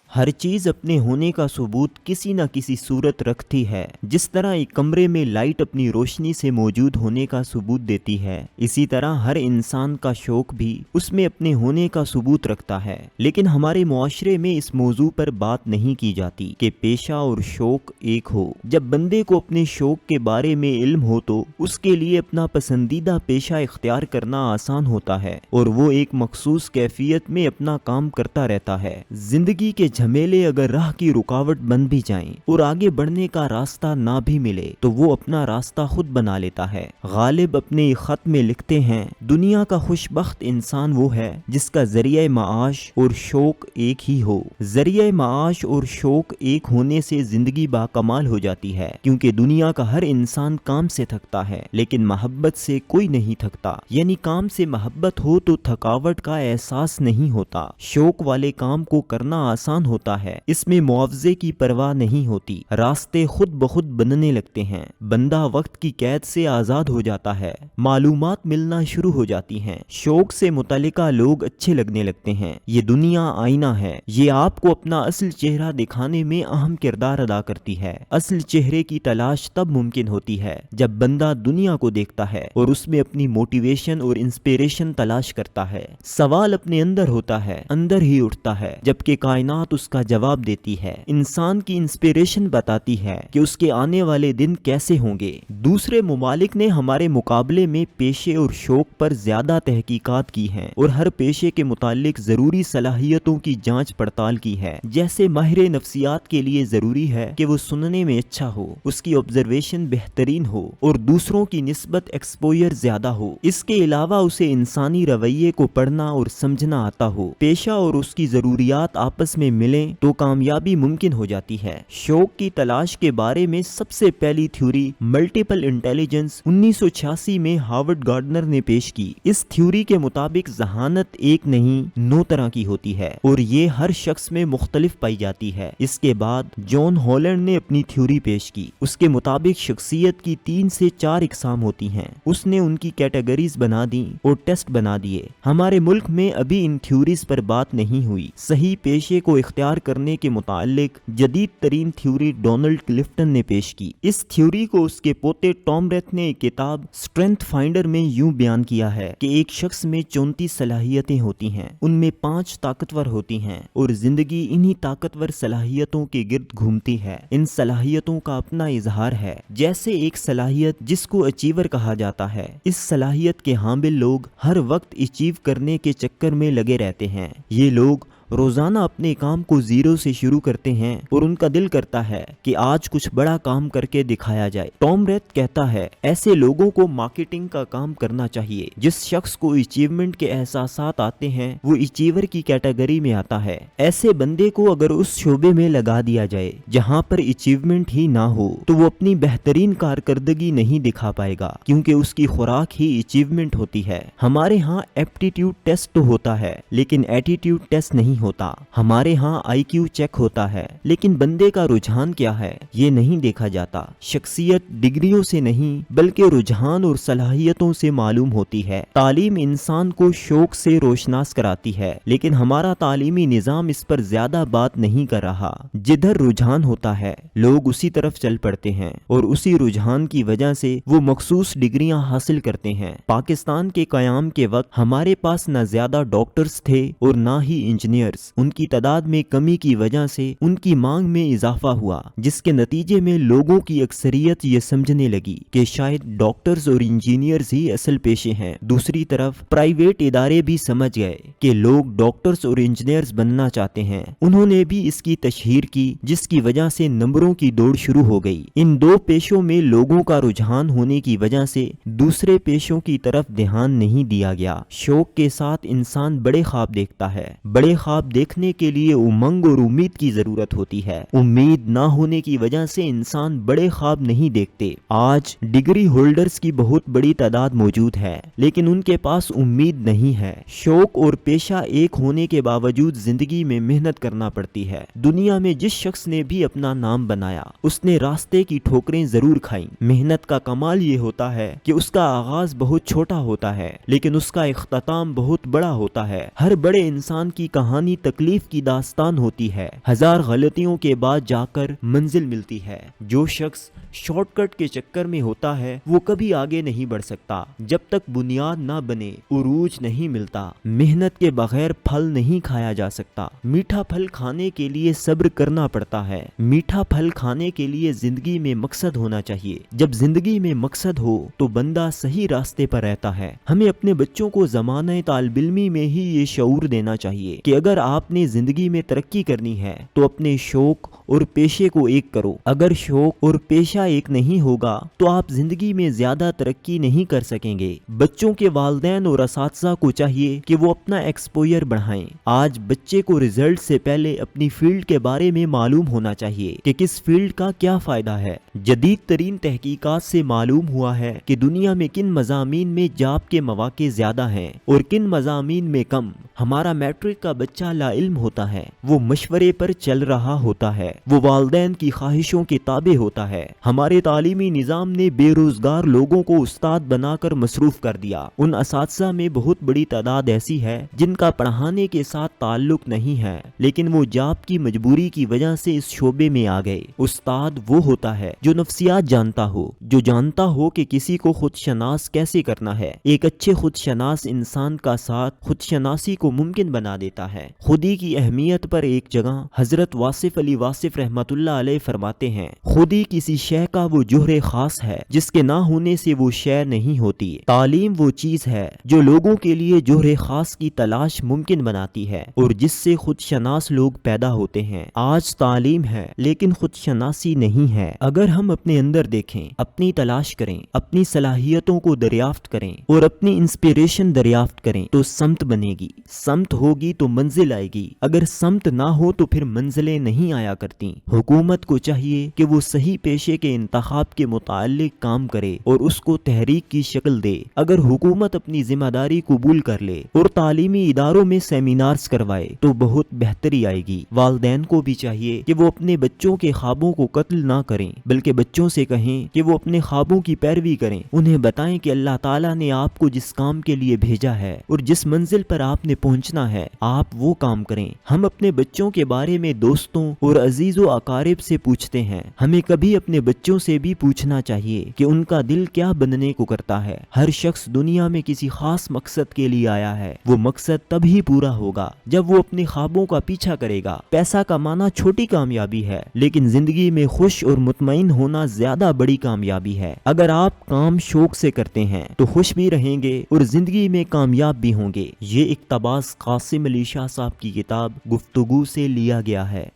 ہر چیز اپنے ہونے کا ثبوت کسی نہ کسی صورت رکھتی ہے۔ جس طرح ایک کمرے میں لائٹ اپنی روشنی سے موجود ہونے کا ثبوت دیتی ہے، اسی طرح ہر انسان کا شوق بھی اس میں اپنے ہونے کا ثبوت رکھتا ہے۔ لیکن ہمارے معاشرے میں اس موضوع پر بات نہیں کی جاتی کہ پیشہ اور شوق ایک ہو۔ جب بندے کو اپنے شوق کے بارے میں علم ہو تو اس کے لیے اپنا پسندیدہ پیشہ اختیار کرنا آسان ہوتا ہے اور وہ ایک مخصوص کیفیت میں اپنا کام کرتا رہتا ہے۔ زندگی کے جھمیلے اگر راہ کی رکاوٹ بن بھی جائیں اور آگے بڑھنے کا راستہ نہ بھی ملے تو وہ اپنا راستہ خود بنا لیتا ہے۔ غالب اپنے خط میں لکھتے ہیں، دنیا کا خوش بخت انسان وہ ہے جس کا ذریعہ معاش اور شوق ایک ہی ہو۔ ذریعہ معاش اور شوق ایک ہونے سے زندگی باکمال ہو جاتی ہے، کیونکہ دنیا کا ہر انسان کام سے تھکتا ہے لیکن محبت سے کوئی نہیں تھکتا۔ یعنی کام سے محبت ہو تو تھکاوٹ کا احساس نہیں ہوتا۔ شوق والے کام کو کرنا آسان ہوتا ہے، اس میں معاوضے کی پرواہ نہیں ہوتی، راستے خود بخود بننے لگتے ہیں، بندہ وقت کی قید سے آزاد ہو جاتا ہے، معلومات ملنا شروع ہو جاتی ہیں، شوق سے متعلقہ لوگ اچھے لگنے لگتے ہیں۔ یہ دنیا آئینہ ہے، یہ آپ کو اپنا اصل چہرہ دکھانے میں اہم کردار ادا کرتی ہے۔ اصل چہرے کی تلاش تب ممکن ہوتی ہے جب بندہ دنیا کو دیکھتا ہے اور اس میں اپنی موٹیویشن اور انسپیریشن تلاش کرتا ہے۔ سوال اپنے اندر ہوتا ہے، اندر ہی اٹھتا ہے، جبکہ کائنات اس کا جواب دیتی ہے۔ انسان کی انسپیریشن بتاتی ہے کہ اس کے آنے والے دن کیسے ہوں گے۔ دوسرے ممالک نے ہمارے مقابلے میں پیشے اور شوق پر زیادہ تحقیقات کی ہیں اور ہر پیشے کے متعلق ضروری صلاحیتوں کی جانچ پڑتال کی ہے۔ جیسے ماہر نفسیات کے لیے ضروری ہے کہ وہ سننے میں اچھا ہو، اس کی آبزرویشن بہترین ہو اور دوسروں کی نسبت ایکسپوئر زیادہ ہو۔ اس کے علاوہ اسے انسانی رویے کو پڑھنا اور سمجھنا آتا ہو۔ پیشہ اور اس کی ضروریات آپس میں ملیں تو کامیابی ممکن ہو جاتی ہے۔ شوق کی تلاش کے بارے میں سب سے پہلی تھیوری ملٹیپل انٹیلیجنس 1986 میں ہاورڈ گارڈنر نے پیش کی۔ اس تھیوری کے مطابق ذہانت ایک نہیں 9 طرح کی ہوتی ہے اور یہ ہر شخص میں مختلف پائی جاتی ہے۔ اس کے بعد جان ہالینڈ نے اپنی تھیوری پیش کی۔ اس کے مطابق شخصیت کی 3 سے 4 اقسام ہوتی ہیں۔ اس نے ان کی کیٹیگریز بنا دی اور ٹیسٹ بنا دیے۔ ہمارے ملک میں ابھی ان تھیوریز پر بات نہیں ہوئی۔ صحیح پیشے کو اختیار کرنے کے متعلق جدید ترین تھیوری ڈونلڈ کلفٹن نے پیش کی۔ اس تھیوری کو اس کے پوتے ٹام ریتھ نے ایک کتاب اسٹرینتھ فائنڈر میں یوں بیان کیا ہے کہ ایک شخص میں 34 صلاحیتیں ہوتی ہیں، ان میں 5 طاقتور ہوتی ہیں اور زندگی انہی طاقتور صلاحیتوں کے گرد گھومتی ہے۔ ان صلاحیتوں کا اپنا اظہار ہے۔ جیسے ایک صلاحیت جس کو اچیور کہا جاتا ہے، اس صلاحیت کے حامل لوگ ہر وقت اچیو کرنے کے چکر میں لگے رہتے ہیں۔ یہ لوگ روزانہ اپنے کام کو زیرو سے شروع کرتے ہیں اور ان کا دل کرتا ہے کہ آج کچھ بڑا کام کر کے دکھایا جائے۔ ٹام ریتھ کہتا ہے، ایسے لوگوں کو مارکیٹنگ کا کام کرنا چاہیے۔ جس شخص کو اچیومنٹ کے احساسات آتے ہیں وہ اچیور کی کیٹیگری میں آتا ہے۔ ایسے بندے کو اگر اس شعبے میں لگا دیا جائے جہاں پر اچیومنٹ ہی نہ ہو تو وہ اپنی بہترین کارکردگی نہیں دکھا پائے گا، کیونکہ اس کی خوراک ہی اچیومنٹ ہوتی ہے۔ ہمارے ہاں ایپٹیٹیوڈ ٹیسٹ تو ہوتا ہے لیکن ایٹیٹیوڈ ٹیسٹ نہیں ہوتا۔ ہمارے ہاں آئی کیو چیک ہوتا ہے لیکن بندے کا رجحان کیا ہے یہ نہیں دیکھا جاتا۔ شخصیت ڈگریوں سے نہیں بلکہ رجحان اور صلاحیتوں سے معلوم ہوتی ہے۔ تعلیم انسان کو شوق سے روشناس کراتی ہے لیکن ہمارا تعلیمی نظام اس پر زیادہ بات نہیں کر رہا۔ جدھر رجحان ہوتا ہے لوگ اسی طرف چل پڑتے ہیں اور اسی رجحان کی وجہ سے وہ مخصوص ڈگریاں حاصل کرتے ہیں۔ پاکستان کے قیام کے وقت ہمارے پاس نہ زیادہ ڈاکٹرز تھے اور نہ ہی انجینئر۔ ان کی تعداد میں کمی کی وجہ سے ان کی مانگ میں اضافہ ہوا، جس کے نتیجے میں لوگوں کی اکثریت یہ سمجھنے لگی کہ شاید ڈاکٹرز اور انجینئرز ہی اصل پیشے ہیں۔ دوسری طرف پرائیویٹ ادارے بھی سمجھ گئے کہ لوگ ڈاکٹرز اور انجینئرز بننا چاہتے ہیں۔ انہوں نے بھی اس کی تشہیر کی، جس کی وجہ سے نمبروں کی دوڑ شروع ہو گئی۔ ان 2 پیشوں میں لوگوں کا رجحان ہونے کی وجہ سے دوسرے پیشوں کی طرف دھیان نہیں دیا گیا۔ شوق کے ساتھ انسان بڑے خواب دیکھتا ہے۔ بڑے خواب دیکھنے کے لیے امنگ اور امید کی ضرورت ہوتی ہے۔ امید نہ ہونے کی وجہ سے انسان بڑے خواب نہیں دیکھتے۔ آج ڈگری ہولڈرز کی بہت بڑی تعداد موجود ہے لیکن ان کے پاس امید نہیں ہے۔ شوق اور پیشہ ایک ہونے کے باوجود زندگی میں محنت کرنا پڑتی ہے۔ دنیا میں جس شخص نے بھی اپنا نام بنایا اس نے راستے کی ٹھوکریں ضرور کھائیں۔ محنت کا کمال یہ ہوتا ہے کہ اس کا آغاز بہت چھوٹا ہوتا ہے لیکن اس کا اختتام بہت بڑا ہوتا ہے۔ ہر بڑے انسان کی کہانی انسانی تکلیف کی داستان ہوتی ہے۔ ہزار غلطیوں کے بعد جا کر منزل ملتی ہے۔ جو شخص شارٹ کٹ کے چکر میں ہوتا ہے وہ کبھی آگے نہیں بڑھ سکتا۔ جب تک بنیاد نہ بنے عروج نہیں ملتا۔ محنت کے بغیر پھل نہیں کھایا جا سکتا۔ میٹھا پھل کھانے کے لیے صبر کرنا پڑتا ہے۔ میٹھا پھل کھانے کے لیے زندگی میں مقصد ہونا چاہیے۔ جب زندگی میں مقصد ہو تو بندہ صحیح راستے پر رہتا ہے۔ ہمیں اپنے بچوں کو زمانہ طالب علمی میں ہی یہ شعور دینا چاہیے کہ اگر آپ نے زندگی میں ترقی کرنی ہے تو اپنے شوق اور پیشے کو ایک کرو۔ اگر شوق اور پیشہ ایک نہیں ہوگا تو آپ زندگی میں زیادہ ترقی نہیں کر سکیں گے۔ بچوں کے والدین اور اساتذہ کو چاہیے کہ وہ اپنا ایکسپوئر بڑھائیں۔ آج بچے کو رزلٹ سے پہلے اپنی فیلڈ کے بارے میں معلوم ہونا چاہیے کہ کس فیلڈ کا کیا فائدہ ہے۔ جدید ترین تحقیقات سے معلوم ہوا ہے کہ دنیا میں کن مضامین میں جاب کے مواقع زیادہ ہیں اور کن مضامین میں کم۔ ہمارا میٹرک کا بچہ لا علم ہوتا ہے، وہ مشورے پر چل رہا ہوتا ہے، وہ والدین کی خواہشوں کے تابع ہوتا ہے۔ ہمارے تعلیمی نظام نے بے روزگار لوگوں کو استاد بنا کر مصروف کر دیا۔ ان اساتذہ میں بہت بڑی تعداد ایسی ہے جن کا پڑھانے کے ساتھ تعلق نہیں ہے لیکن وہ جاب کی مجبوری کی وجہ سے اس شعبے میں آ گئے۔ استاد وہ ہوتا ہے جو نفسیات جانتا ہو، جو جانتا ہو کہ کسی کو خود شناس کیسے کرنا ہے۔ ایک اچھے خود شناس انسان کا ساتھ خود شناسی کو ممکن بنا دیتا ہے۔ خودی کی اہمیت پر ایک جگہ حضرت واصف علی واصف رحمت اللہ علیہ فرماتے ہیں، خودی کسی شے کا وہ جوہر خاص ہے جس کے نہ ہونے سے وہ شے نہیں ہوتی۔ تعلیم وہ چیز ہے جو لوگوں کے لیے جوہر خاص کی تلاش ممکن بناتی ہے اور جس سے خود شناس لوگ پیدا ہوتے ہیں۔ آج تعلیم ہے لیکن خود شناسی نہیں ہے۔ اگر ہم اپنے اندر دیکھیں، اپنی تلاش کریں، اپنی صلاحیتوں کو دریافت کریں اور اپنی انسپیریشن دریافت کریں تو سمت بنے گی۔ سمت ہوگی تو منزل آئے گی، اگر سمت نہ ہو تو پھر منزلیں نہیں آیا کرتی۔ حکومت کو چاہیے کہ وہ صحیح پیشے کے انتخاب کے متعلق کام کرے اور اس کو تحریک کی شکل دے۔ اگر حکومت اپنی ذمہ داری قبول کر لے اور تعلیمی اداروں میں سیمینارز کروائے تو بہت بہتری آئے گی۔ والدین کو بھی چاہیے کہ وہ اپنے بچوں کے خوابوں کو قتل نہ کریں بلکہ بچوں سے کہیں کہ وہ اپنے خوابوں کی پیروی کریں۔ انہیں بتائیں کہ اللہ تعالیٰ نے آپ کو جس کام کے لیے بھیجا ہے اور جس منزل پر آپ نے پہنچنا ہے آپ وہ کام کریں۔ ہم اپنے بچوں کے بارے میں دوستوں اور عزیز و اقارب سے پوچھتے ہیں، ہمیں کبھی اپنے بچوں سے بھی پوچھنا چاہیے کہ ان کا دل کیا بننے کو کرتا ہے۔ ہر شخص دنیا میں کسی خاص مقصد کے لیے آیا ہے، وہ مقصد تب ہی پورا ہوگا جب وہ اپنے خوابوں کا پیچھا کرے گا۔ پیسہ کمانا چھوٹی کامیابی ہے لیکن زندگی میں خوش اور مطمئن ہونا زیادہ بڑی کامیابی ہے۔ اگر آپ کام شوق سے کرتے ہیں تو خوش بھی رہیں گے اور زندگی میں کامیاب بھی ہوں گے۔ یہ اقتباس قاسم علی شاہ صاحب کی کتاب گفتگو سے لیا گیا ہے۔